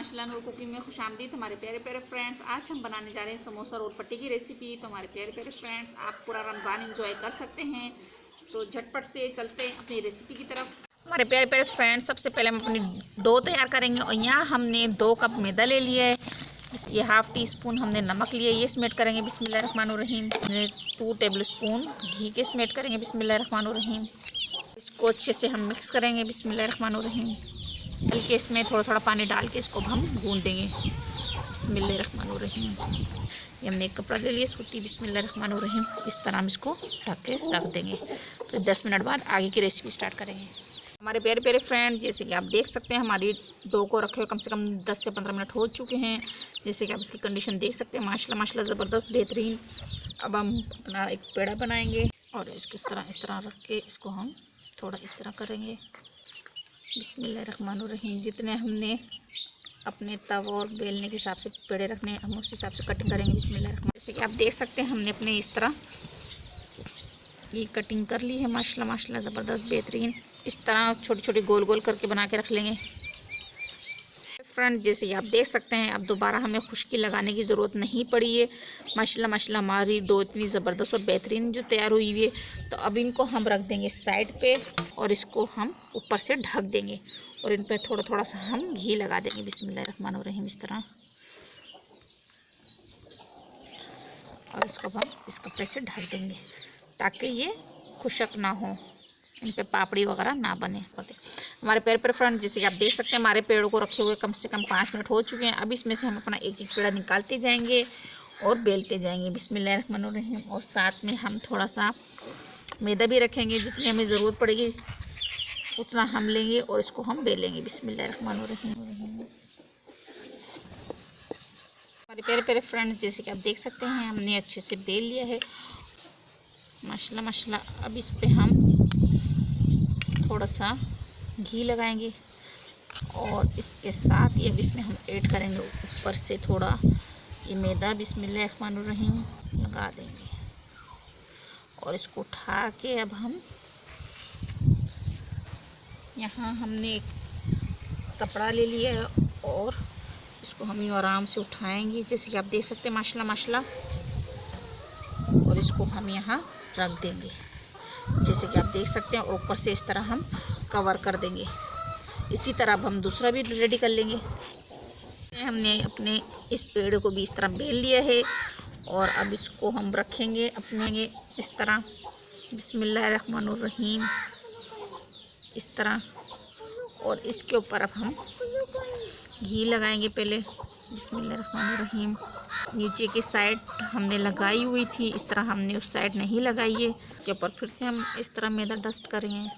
माशाल्लाह नूर कुकिंग में खुशामदीद हमारे प्यारे प्यारे फ्रेंड्स। आज हम बनाने जा रहे हैं समोसा और पट्टी की रेसिपी। तो हमारे प्यारे प्यारे फ्रेंड्स, आप पूरा रमज़ान एंजॉय कर सकते हैं। तो झटपट से चलते हैं अपनी रेसिपी की तरफ। हमारे प्यारे प्यारे फ्रेंड्स, सबसे पहले हम अपनी डो तैयार करेंगे। और यहाँ हमने 2 कप मैदा ले लिया है। ये हाफ़ टी स्पून हमने नमक लिया है, ये स्मेट करेंगे बिस्मिल्लाहिर्रहमानिर्रहीम। 2 टेबल स्पून घी के स्मेट करेंगे बिस्मिल्लाहिर्रहमानिर्रहीम। इसको अच्छे से हम मिक्स करेंगे बिस्मिल्लाहिर्रहमानिर्रहीम। हल्के इसमें थोड़ा थोड़ा पानी डाल के इसको हम गूंद देंगे बिस्मिल्लाहिर्रहमानिर्रहीम। ये हमने एक कपड़ा ले लिया सूती बिस्मिल्लाहिर्रहमानिर्रहीम। इस तरह हम इसको ढक के रख देंगे। तो 10 मिनट बाद आगे की रेसिपी स्टार्ट करेंगे। हमारे प्यारे प्यारे फ्रेंड, जैसे कि आप देख सकते हैं हमारी डो को रखे हुए कम से कम 10 से 15 मिनट हो चुके हैं। जैसे कि आप इसकी कंडीशन देख सकते हैं, माशाल्लाह माशाल्लाह ज़बरदस्त बेहतरीन। अब हम अपना एक पेड़ा बनाएंगे और इसको इस तरह रख के इसको हम थोड़ा इस तरह करेंगे बिस्मिल्लाहिर्रहमानिर्रहीम। जितने हमने अपने तवा और बेलने के हिसाब से पेड़े रखने हैं, हम उस हिसाब से कटिंग करेंगे बिस्मिल्लाहिर्रहमानिर्रहीम। जैसे कि आप देख सकते हैं हमने अपने इस तरह ये कटिंग कर ली है माशाल्लाह माशाल्लाह ज़बरदस्त बेहतरीन। इस तरह छोटे छोटे गोल गोल करके बना के रख लेंगे फ्रेंड। जैसे कि आप देख सकते हैं, अब दोबारा हमें खुश्की लगाने की ज़रूरत नहीं पड़ी है। माशाल्लाह माशाल्लाह हमारी डो इतनी ज़बरदस्त और बेहतरीन जो तैयार हुई हुई है। तो अब इनको हम रख देंगे साइड पे और इसको हम ऊपर से ढक देंगे और इन पर थोड़ा थोड़ा सा हम घी लगा देंगे बिस्मिल्लाहिर्रहमानिर्रहीम इस तरह। और इसको हम इस कपड़े से ढक देंगे ताकि ये खुशक ना हो, इन पे पापड़ी वगैरह ना बने। हमारे पेड़ पर फ्रेंड, जैसे कि आप देख सकते हैं हमारे पेड़ों को रखे हुए कम से कम 5 मिनट हो चुके हैं। अब इसमें से हम अपना एक एक पेड़ा निकालते जाएंगे और बेलते जाएंगे बिस्मिल्लाहिर्रहमानिर्रहीम। और साथ में हम थोड़ा सा मैदा भी रखेंगे, जितनी हमें ज़रूरत पड़ेगी उतना हम लेंगे और इसको हम बेलेंगे बिस्मिल्लाहिर्रहमानिर्रहीम। हमारे प्यारे प्यारे फ्रेंड्स, जैसे कि आप देख सकते हैं हमने अच्छे से बेल लिया है माशाल्लाह माशाल्लाह। अब इस पे हम थोड़ा सा घी लगाएंगे और इसके साथ ये अब इसमें हम ऐड करेंगे ऊपर से थोड़ा ये मैदा बिस्मिल्लाहिर्रहमानिर्रहीम लगा देंगे। और इसको उठा के अब हम यहाँ हमने एक कपड़ा ले लिया है और इसको हम यूँ आराम से उठाएंगे, जैसे कि आप देख सकते हैं माशाल्लाह माशाल्लाह। और इसको हम यहाँ रख देंगे जैसे कि आप देख सकते हैं, और ऊपर से इस तरह हम कवर कर देंगे। इसी तरह अब हम दूसरा भी रेडी कर लेंगे। हमने अपने इस पेड़ को भी इस तरह बेल लिया है और अब इसको हम रखेंगे अपने इस तरह बिस्मिल्लाहिर्रहमानिर्रहीम इस तरह। और इसके ऊपर अब हम घी लगाएंगे पहले बिस्मिल्लाहिर्रहमानिर्रहीम। नीचे की साइड हमने लगाई हुई थी, इस तरह हमने उस साइड नहीं लगाई है। के ऊपर फिर से हम इस तरह मैदा डस्ट करेंगे,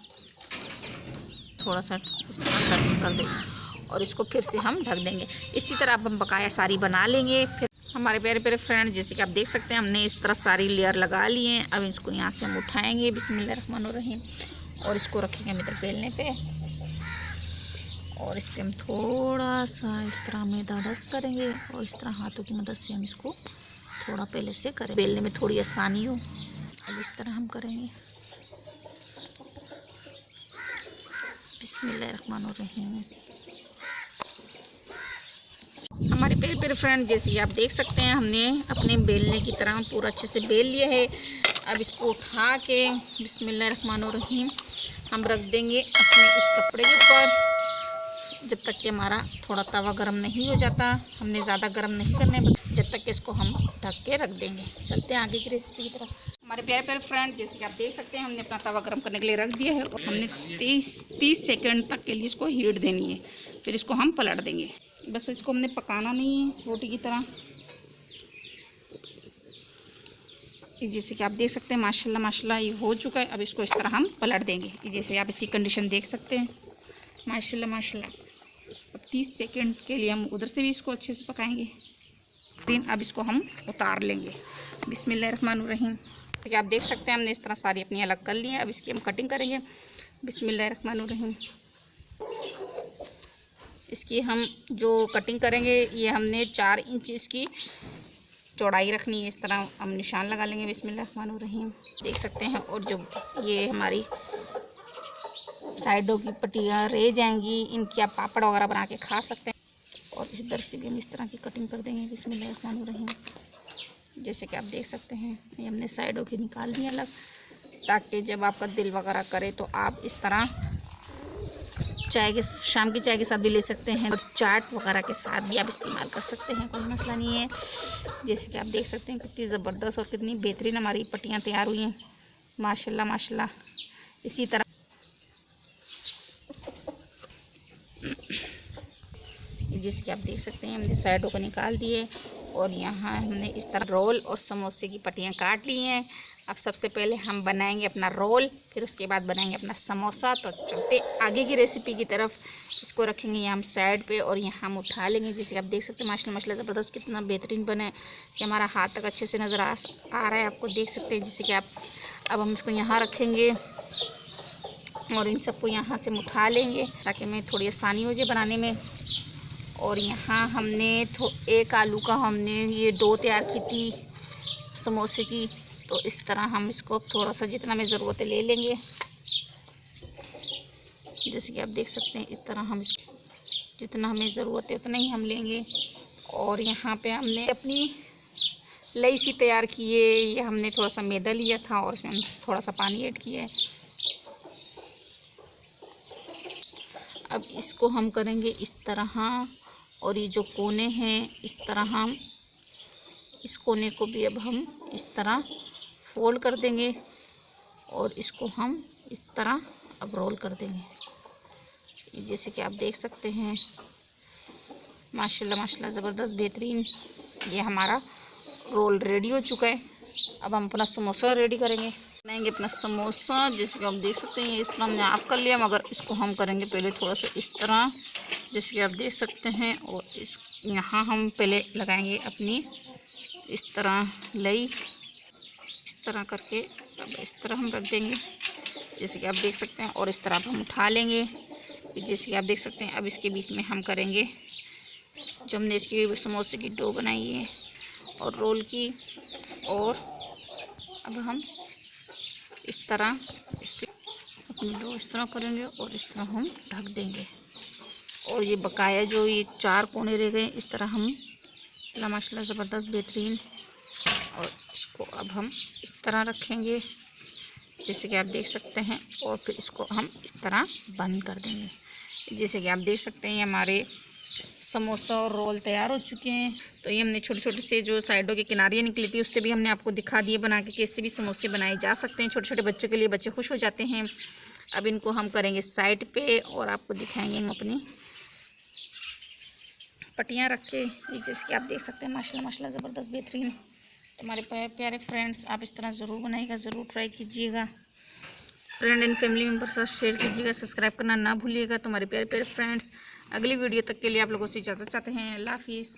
थोड़ा सा इस तरह डस्ट कर देंगे और इसको फिर से हम ढक देंगे। इसी तरह अब हम बकाया सारी बना लेंगे। फिर हमारे प्यारे प्यारे फ्रेंड, जैसे कि आप देख सकते हैं हमने इस तरह सारी लेयर लगा ली हैं। अब इसको यहाँ से हम उठाएँगे बिस्मिल्लाहिर्रहमानिर्रहीम और इसको रखेंगे हम इधर बेलने पर। और इस पर हम थोड़ा सा इस तरह मैदा डस्ट करेंगे और इस तरह हाथों की मदद से हम इसको थोड़ा पहले से करें, बेलने में थोड़ी आसानी हो। अब इस तरह हम करेंगे बिस्मिल्लाहिर्रहमानिर्रहीम। हमारे प्यारे प्यारे फ्रेंड, जैसे कि आप देख सकते हैं हमने अपने बेलने की तरह पूरा अच्छे से बेल लिया है। अब इसको उठा के बिस्मिल्लाहिर्रहमानिर्रहीम हम रख देंगे अपने इस कपड़े के ऊपर जब तक कि हमारा थोड़ा तवा गर्म नहीं हो जाता। हमने ज़्यादा गर्म नहीं करना है, बस जब तक कि इसको हम ढक के रख देंगे। चलते हैं आगे की रेसिपी की तरफ। हमारे प्यारे प्यारे फ्रेंड, जैसे कि आप देख सकते हैं हमने अपना तवा गर्म करने के लिए रख दिया है और हमने 30 सेकंड तक के लिए इसको हीट देनी है। फिर इसको हम पलट देंगे। बस इसको हमने पकाना नहीं है रोटी की तरह। जैसे कि आप देख सकते हैं माशाल्लाह माशाल्लाह ये हो चुका है। अब इसको इस तरह हम पलट देंगे। जैसे आप इसकी कंडीशन देख सकते हैं माशाल्लाह माशाल्लाह। अब 30 सेकंड के लिए हम उधर से भी इसको अच्छे से पकाएंगे। अब इसको हम उतार लेंगे बिस्मिल्लाहिर्रहमानिर्रहीम। तो आप देख सकते हैं हमने इस तरह सारी अपनी अलग कर ली है। अब इसकी हम कटिंग करेंगे बिस्मिल्लाहिर्रहमानिर्रहीम। इसकी हम जो कटिंग करेंगे ये हमने 4 इंच इसकी चौड़ाई रखनी है। इस तरह हम निशान लगा लेंगे बिस्मिल्लाहिर्रहमानिर्रहीम, देख सकते हैं। और जो ये हमारी साइडों की पट्टियाँ रह जाएंगी, इनकी आप पापड़ वगैरह बना के खा सकते हैं। और इस दर से भी हम इस तरह की कटिंग कर देंगे। बिस्मिल्लाहिर्रहमानिर्रहीम। जैसे कि आप देख सकते हैं ये हमने साइडों की निकाल दी अलग, ताकि जब आपका दिल वगैरह करे तो आप इस तरह शाम की चाय के साथ भी ले सकते हैं और चाट वगैरह के साथ भी आप इस्तेमाल कर सकते हैं, कोई मसला नहीं है। जैसे कि आप देख सकते हैं कितनी ज़बरदस्त और कितनी बेहतरीन हमारी पट्टियाँ तैयार हुई हैं, माशाल्लाह माशाल्लाह। इसी तरह जैसे कि आप देख सकते हैं हमने साइडों को निकाल दिए और यहाँ हमने इस तरह रोल और समोसे की पट्टियाँ काट ली हैं। अब सबसे पहले हम बनाएंगे अपना रोल, फिर उसके बाद बनाएंगे अपना समोसा। तो चलते आगे की रेसिपी की तरफ। इसको रखेंगे यहाँ हम साइड पे और यहाँ हम उठा लेंगे। जैसे आप देख सकते हैं माशाल्लाह माशाल्लाह ज़बरदस्त कितना बेहतरीन बने कि हमारा हाथ तक अच्छे से नज़र आ रहा है, आपको देख सकते हैं। जैसे कि आप अब हम इसको यहाँ रखेंगे और इन सबको यहाँ से हम उठा लेंगे ताकि हमें थोड़ी आसानी हो जाए बनाने में। और यहाँ हमने एक आलू का हमने ये डो तैयार की थी समोसे की, तो इस तरह हम इसको थोड़ा सा जितना हमें ज़रूरत है ले लेंगे। जैसे कि आप देख सकते हैं इस तरह हम इसको जितना हमें ज़रूरत है उतना ही हम लेंगे। और यहाँ पे हमने अपनी लई सी तैयार की है, ये हमने थोड़ा सा मैदा लिया था और इसमें थोड़ा सा पानी ऐड किया है। अब इसको हम करेंगे इस तरह, और ये जो कोने हैं इस तरह हम इस कोने को भी अब हम इस तरह फोल्ड कर देंगे और इसको हम इस तरह अब रोल कर देंगे। जैसे कि आप देख सकते हैं माशाल्लाह माशाल्लाह ज़बरदस्त बेहतरीन ये हमारा रोल रेडी हो चुका है। अब हम अपना समोसा रेडी करेंगे, बनाएंगे अपना समोसा। जैसे कि आप देख सकते हैं इस तरह हमने ऑफ कर लिया, मगर इसको हम करेंगे पहले थोड़ा सा इस तरह, जैसे कि आप देख सकते हैं। और इस यहाँ हम पहले लगाएंगे अपनी इस तरह लई, इस तरह करके अब इस तरह हम रख देंगे, जैसे कि आप देख सकते हैं। और इस तरह हम उठा लेंगे, जैसे कि आप देख सकते हैं। अब इसके बीच में हम करेंगे जो हमने इसकी समोसे की डो बनाई है और रोल की, और अब हम इस तरह इस पर अपनी डो इस तरह करेंगे और इस तरह हम ढक देंगे। और ये बकाया जो ये 4 कोने रह गए इस तरह हम माशाल्लाह ज़बरदस्त बेहतरीन, और इसको अब हम इस तरह रखेंगे जैसे कि आप देख सकते हैं। और फिर इसको हम इस तरह बंद कर देंगे। जैसे कि आप देख सकते हैं ये हमारे समोसा और रोल तैयार हो चुके हैं। तो ये हमने छोटे छोटे से जो साइडों के किनारियाँ निकली थी उससे भी हमने आपको दिखा दिए बना के, कैसे भी समोसे बनाए जा सकते हैं। छोटे छोटे बच्चों के लिए, बच्चे खुश हो जाते हैं। अब इनको हम करेंगे साइड पे और आपको दिखाएंगे हम अपनी पट्टियाँ रख के। ये जैसे कि आप देख सकते हैं माशाल्लाह माशाल्लाह ज़बरदस्त बेहतरीन। हमारे प्यारे फ्रेंड्स, आप इस तरह ज़रूर बनाइएगा, ज़रूर ट्राई कीजिएगा। फ्रेंड एंड फैमिली मेम्बर साथ शेयर कीजिएगा, सब्सक्राइब करना ना भूलिएगा। तो हमारे प्यारे फ्रेंड्स, अगली वीडियो तक के लिए आप लोगों से इजाज़त चाहते हैं। अल्लाह हाफिज़।